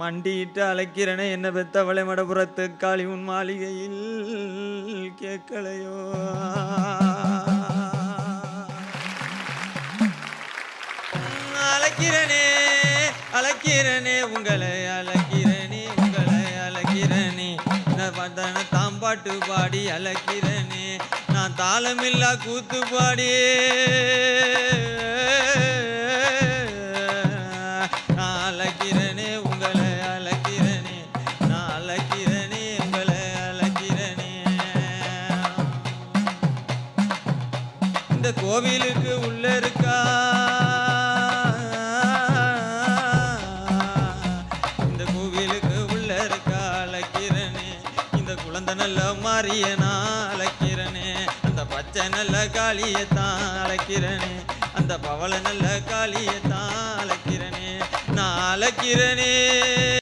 மண்டியிட்டு அழைக்கிறனே என்ன பெத்தவளை மடபுறத்து காளி உன் மாளிகையில் கேட்கலையோ அழைக்கிறனே அழைக்கிறனே உங்களை அழைக்கிறனே உங்களை அழைக்கிறனே தாம்பாட்டு பாடி அழைக்கிறனே நான் தாளமில்லா கூத்து பாடி நான் அழைக்கிறனே உங்களை அழைக்கிறனே நான் அழைக்கிறனே உங்களை அழைக்கிறனே இந்த கோவிலுக்கு உள்ள இருக்கா இந்த கோவிலுக்கு உள்ள இருக்கா அழைக்கிறனே இந்த குழந்தை நல்ல மாறிய நான் அழைக்கிறனே அந்த பச்சை நல்ல காளியத்தான் அழைக்கிறனே அந்த பவள நல்ல காளியத்தான் அழைக்கிறனே நான் அழைக்கிறனே